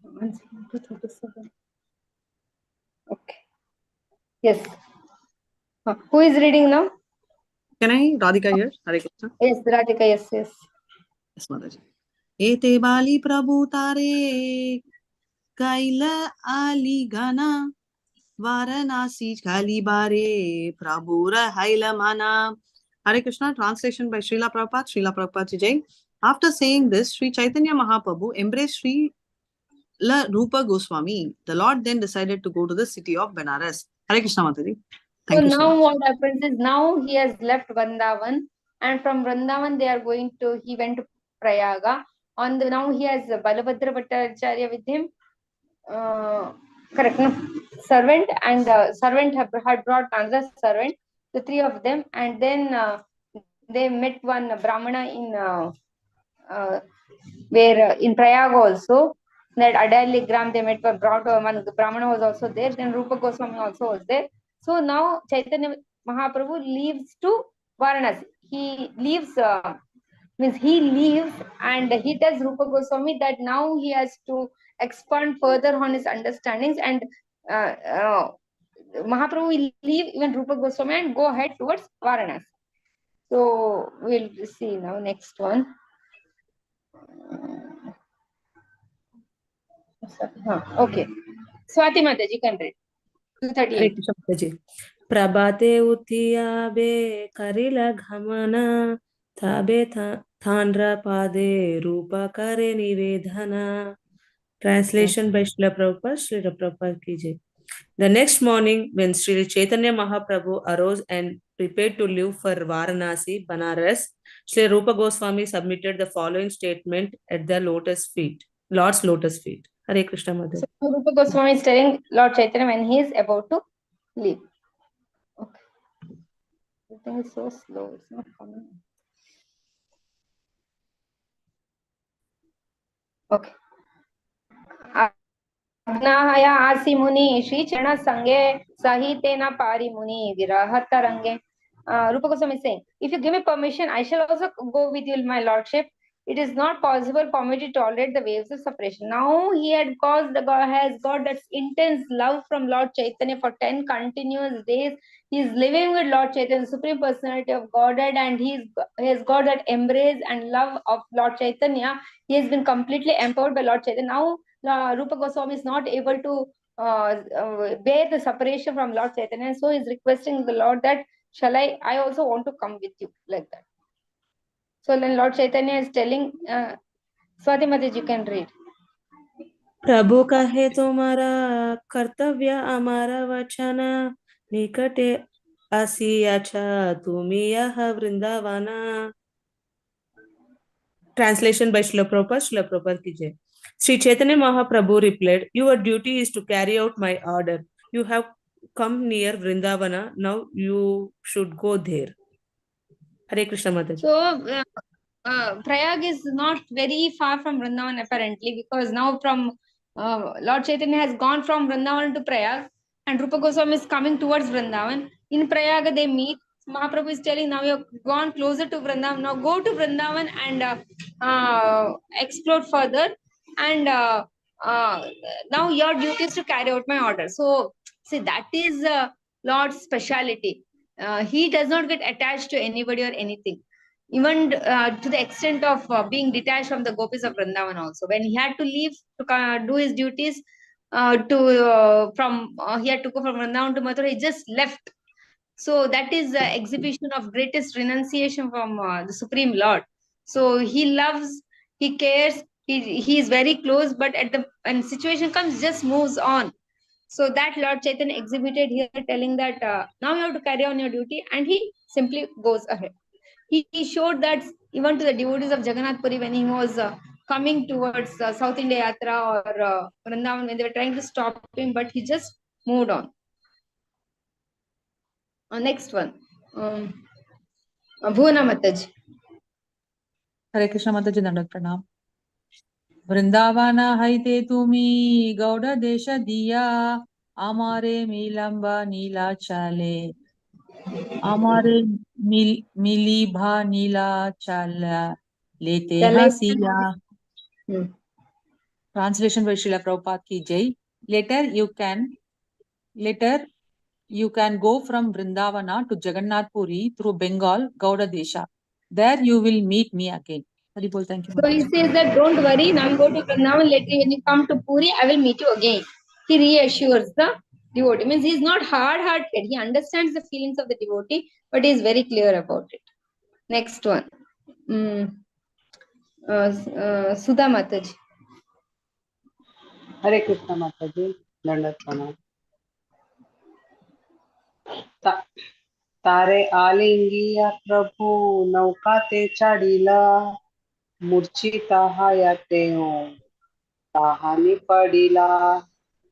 One second, 237. Okay. Yes. Who is reading now? Can I? Radhika here. Hare Krishna. Yes, Radhika, yes. Yes, Mataji. Ete bali prabhu tare kaila ali gana varanasi khali bare prabhura haila mana. Hare Krishna. Translation by Srila Prabhupada. Srila Prabhupada Jai. After saying this, Sri Chaitanya Mahaprabhu embraced Sri Rupa Goswami. The Lord then decided to go to the city of Benares. Hare Krishna Mataji. So now what happens is now he has left Vrindavan, and from Vrindavan he went to Prayaga. Now he has Balabhadra Bhattacharya with him, correct, no? Servant, and servant had brought another servant, the three of them, and then they met one Brahmana in in Prayaga also. That Adali Gram they met, brought one Brahmana was also there. Then Rupa Goswami also was there. So now Chaitanya Mahaprabhu leaves to Varanasi. He leaves and he tells Rupa Goswami that now he has to expand further on his understandings, and Mahaprabhu will leave even Rupa Goswami and go ahead towards Varanasi. So we'll see now next one. Okay. Swati Mataji, you can read. Hare 238. Krishna Mataji. Prabhate utiyabe karila ghamana tabe thandra pade rupa kare nivedhana. Translation by Srila Prabhupada, Srila Prabhupada ki jai. The next morning, when Sri Chaitanya Mahaprabhu arose and prepared to leave for Varanasi, Banaras, Sri Rupa Goswami submitted the following statement at the Lord's lotus feet. Hare Krishna Mother. So Rupa Goswami is telling Lord Chaitanya when he is about to leave. Okay. The thing is so slow, it's not coming. Okay. Agnahaya Asi Muni Shri Chana Sange Sahitena Pari Muni Viraha Tarange. Rupa Goswami is saying, if you give me permission, I shall also go with you, my lordship. It is not possible for me to tolerate the waves of separation. Now he has got that intense love from Lord Chaitanya for 10 continuous days. He is living with Lord Chaitanya, the Supreme Personality of Godhead, and he has got that embrace and love of Lord Chaitanya. He has been completely empowered by Lord Chaitanya. Now Rupa Goswami is not able to bear the separation from Lord Chaitanya, so he is requesting the Lord that I also want to come with you, like that. So then Lord Chaitanya is telling, Swati Mataji, you can read. प्रभु कहे तुम्हारा कर्तव्य हमारा वचन निकटे असी अच्छा तुम्ही यह वृंदावना. Translation by Srila Prabhupada ki jai. Sri Chaitanya Mahaprabhu replied, your duty is to carry out my order. You have come near Vrindavana. Now you should go there. Hare Krishna Mataji. So Prayag is not very far from Vrindavan apparently, because now from Lord Chaitanya has gone from Vrindavan to Prayag, and Rupa Goswami is coming towards Vrindavan. In Prayag they meet. Mahaprabhu is telling, now you have gone closer to Vrindavan. Now go to Vrindavan and explore further. And now your duty is to carry out my order. So see, that is Lord's speciality. He does not get attached to anybody or anything, even to the extent of being detached from the gopis of Vrindavan also. When he had to leave to do his duties, he had to go from Vrindavan to Mathura, he just left. So that is the exhibition of greatest renunciation from the Supreme Lord. So he loves, he cares, he is very close, but when situation comes, just moves on. So that Lord Chaitanya exhibited here, telling that now you have to carry on your duty, and he simply goes ahead. He showed that even to the devotees of Jagannath Puri, when he was coming towards South India Yatra or Vrindavan, when they were trying to stop him, but he just moved on. Next one. Bhuvana Mataji. Hare Krishna Mataji, Dandavat Pranam. Vrindavana haite tumi gauda desha diya amare milamba nila chale amare milibha nila chala lete hasiya. Translation by Srila Prabhupada ki jai. Later you can go from Vrindavana to Jagannath Puri through Bengal, Gauda Desha. There you will meet me again. Haribol, thank you. So he says that don't worry, now go to Vrindavan, later when you come to Puri, I will meet you again. He reassures the devotee. Means he is not hard-hearted. He understands the feelings of the devotee, but he is very clear about it. Next one. Sudha Mataji. हरे कृष्ण माता जी, दंडवत प्रणाम। तारे आलिंगिया प्रभु नौका ते चढ़ीला मूर्छिता हयाते हो कहानी पढ़ीला.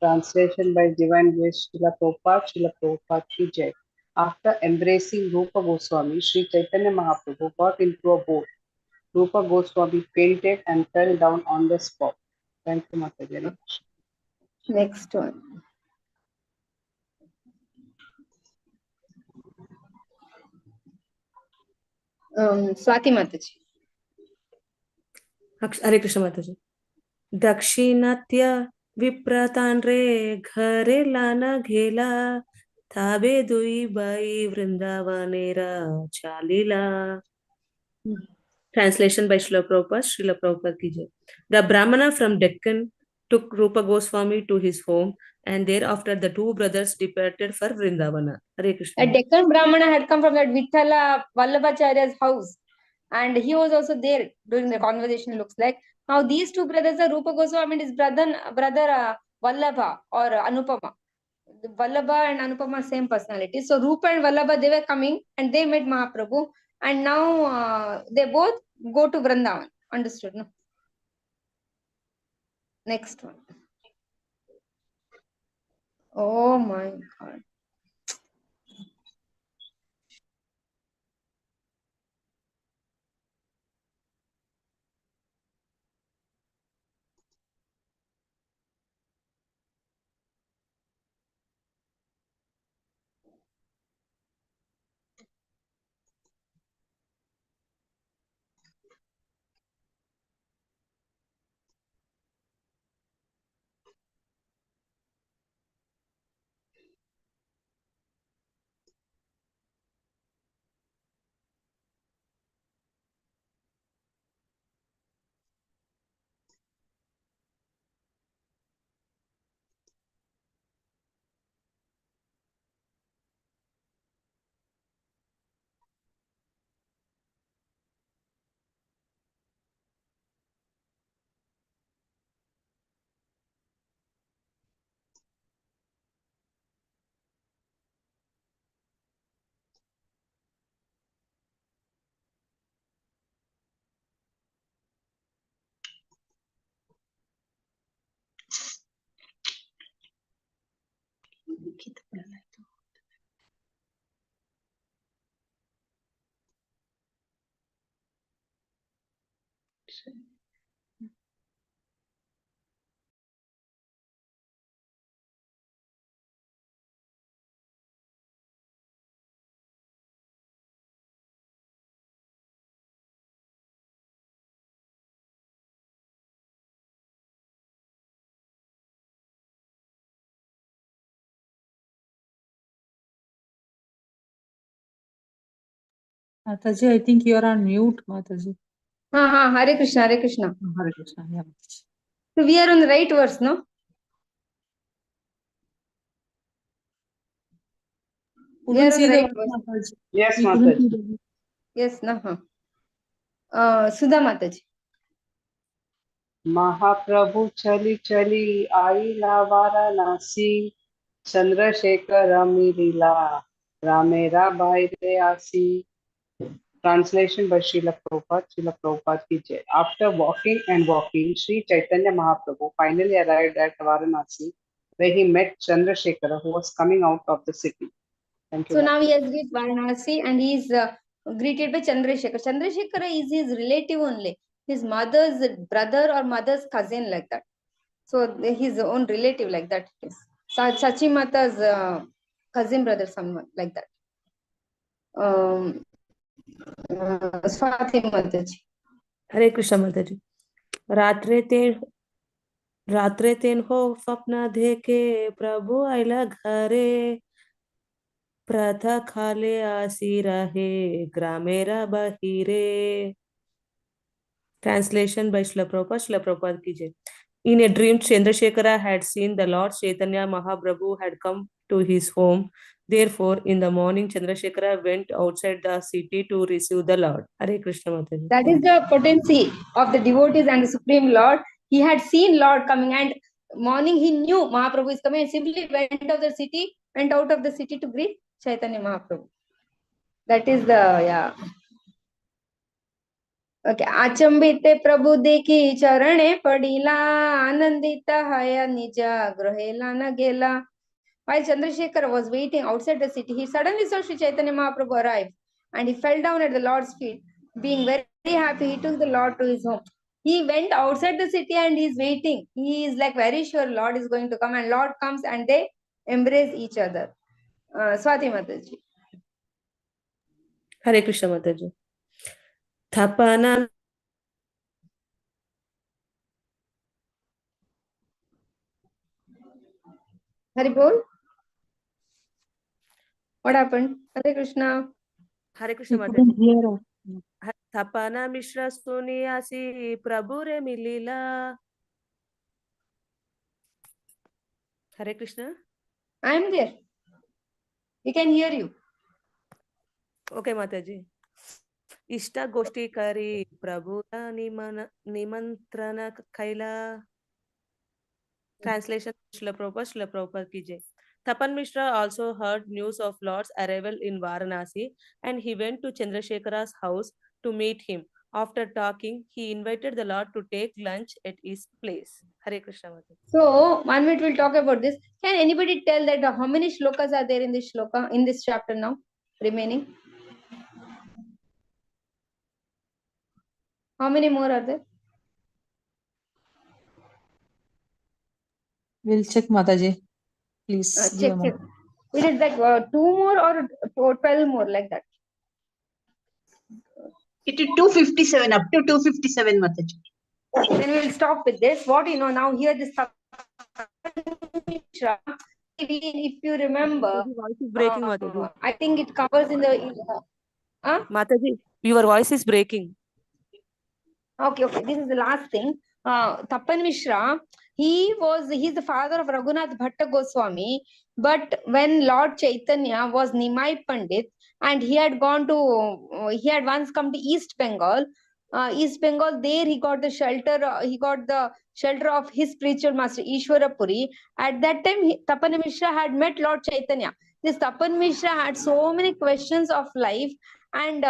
Translation by Divine Grace Srila Prabhupada ki jai. After embracing Rupa Goswami, Sri Chaitanya Mahaprabhu got into a boat. Rupa Goswami fainted and fell down on the spot. Thank you, Mataji. Next one. Swati Mataji. Hare Krishna Mataji. Dakshinatya vipratanre ghare lana ghela Thabe dui bai vrindavanera chalila. Translation by Srila Prabhupada. Srila Prabhupada ki jai. The Brahmana from Deccan took Rupa Goswami to his home, and thereafter the two brothers departed for Vrindavana. Hare Krishna. A Deccan Brahmana had come from that Vithala Vallabhacharya's house, and he was also there during the conversation, looks like. Now, these two brothers are Rupa Goswami and his brother Vallabha or Anupama. Vallabha and Anupama, same personality. So, Rupa and Vallabha, they were coming and they met Mahaprabhu, and now they both go to Vrindavan. Understood? No? Next one. Oh my God. Mataji, I think you are on mute, Mataji. Hare Krishna, Hare Krishna. Hare Krishna, yeah. So, we are on the right verse, no? We are Couldn't on see the the right verse, verse. Mataji. Yes, We couldn't see Mataji. the verse. Yes, no. Sudha Mataji. महाप्रभु चली चली आई ला वाराणसी चंद्रशेखर लीला रामेरा by रे आसी. Translation by Srila Prabhupada. Srila Prabhupada ki jai. After walking and walking, Sri Chaitanya Mahaprabhu finally arrived at Varanasi, where he met Chandrasekhara, who was coming out of the city. Thank you. So now he has reached Varanasi and he is greeted by Chandrasekhar. Chandrasekhara is his relative only, his mother's brother or mother's cousin, like that. So his own relative, like that. It is. Sachimata's cousin brother, someone like that. Swati Mataji. Hare Krishna Mataji. रात्रे तेन हो स्वप्न देखे प्रभु आइला घरे प्रथा खाले आसी रहे ग्रामेरा बहिरे. Translation by Srila Prabhupada. Srila Prabhupada ki jai. In a dream, Chandrasekhara had seen the Lord Chaitanya Mahaprabhu had come to his home. Therefore, in the morning, Chandrasekhara went outside the city to receive the Lord. Hare Krishna Mataji. That is the potency of the devotees and the Supreme Lord. He had seen Lord coming, and morning he knew Mahaprabhu is coming and simply went out of the city to greet Chaitanya Mahaprabhu. That is the, yeah. Okay. Achambite Prabhu dekhi charane padila anandita haya nija grahela nagela. While Chandrasekhar was waiting outside the city, he suddenly saw Sri Chaitanya Mahaprabhu arrive and he fell down at the Lord's feet. Being very happy, he took the Lord to his home. He went outside the city and he is waiting. He is like very sure Lord is going to come, and Lord comes and they embrace each other. Swati Mataji. Hare Krishna Mataji. Thapana Hari Bol. What happened? Hare Krishna. Hare Krishna We Mataji. couldn't hear her. Tapana Mishra Suniasi Prabhu Re Milila. Hare Krishna. I am there. We can hear you. Okay, Mataji. Ishta Goshti Kari Prabhu Nimantrana Kaila. Translation Srila Prabhupada ki jai. Tapan Mishra also heard news of Lord's arrival in Varanasi and he went to Chandrasekhara's house to meet him. After talking, he invited the Lord to take lunch at his place. Hare Krishna Mataji. So 1 minute we'll talk about this. Can anybody tell that how many shlokas are there in this shloka, in this chapter now remaining? How many more are there? We'll check, Mataji. Please give a Check. moment. It is like 2 more or 12 more like that? It is 257, up to 257, Mataji. Okay, then we will stop with this. What you know now here, this if you remember, Voice is breaking, Mataji. I think it covers in the. Mataji, your voice is breaking. Okay. This is the last thing. Tapan Mishra, he's the father of Raghunath Bhatta Goswami. But when Lord Chaitanya was Nimai Pandit, and he had once come to East Bengal. There he got the shelter of his spiritual master Ishwara Puri. At that time, Tapan Mishra had met Lord Chaitanya. This Tapan Mishra had so many questions of life, and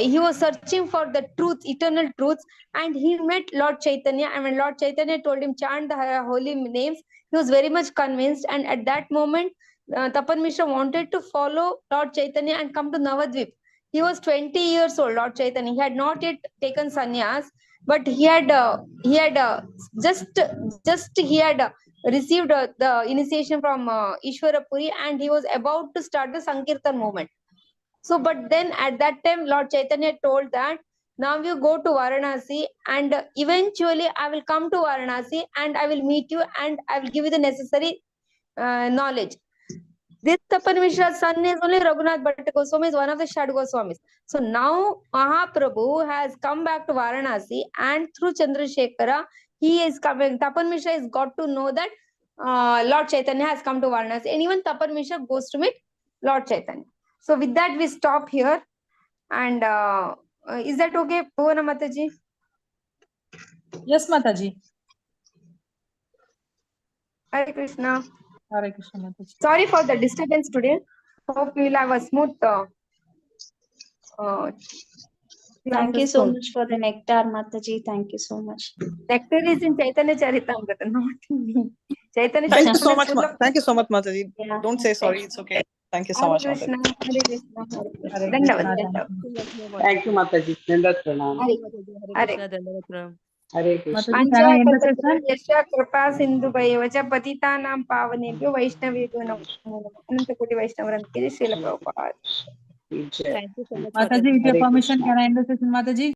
he was searching for the truth, eternal truths, and he met Lord Chaitanya. And when Lord Chaitanya told him chant the holy names, he was very much convinced. And at that moment, Tapan Mishra wanted to follow Lord Chaitanya and come to Navadvip. He was 20 years old, Lord Chaitanya. He had not yet taken sannyas, but he had received the initiation from Ishwara Puri, and he was about to start the Sankirtan movement. So, but then at that time, Lord Chaitanya told that now you go to Varanasi, and eventually I will come to Varanasi and I will meet you and I will give you the necessary knowledge. This Tapan Mishra's son is only Raghunath Bhatta Goswami, is one of the Shad Goswamis. So now Mahaprabhu has come back to Varanasi, and through Chandrasekhara, he is coming. Tapan Mishra has got to know that Lord Chaitanya has come to Varanasi, and even Tapan Mishra goes to meet Lord Chaitanya. So with that, we stop here. And is that okay, Bhuvana Mataji? Yes, Mataji. Hare Krishna. Hare Krishna, Mataji. Sorry for the disturbance today. Hope we will have a smooth. Thank you so much for the nectar, Mataji. Thank you so much. Nectar is in Chaitanya Charitamrita, not in me. Chaitanya Thank you so Charitamrita much. is full of. Thank you so much, Mataji. Yeah. Don't say sorry. It's okay. Thank you so Hare much, Krishna, Mataji. Hare Krishna, Hare Krishna. Hare Dandavad, Krishna, Dandavad. Thank you, Mataji. Dandavat pranam. Hare Krishna, Dandavat pranam. Hare Krishna. Mataji, can I end the session? Pancha Kripa Sindhu Bhayavacha Patitanam Pavanebhyo Vaishnavebhyo Namo Namo. Ananta Koti Vaishnavaram Ki Jai, Srila Prabhupada. Jai. Thank you so much, Mataji, with your Hare permission, Krishna. can I end the session, Mataji?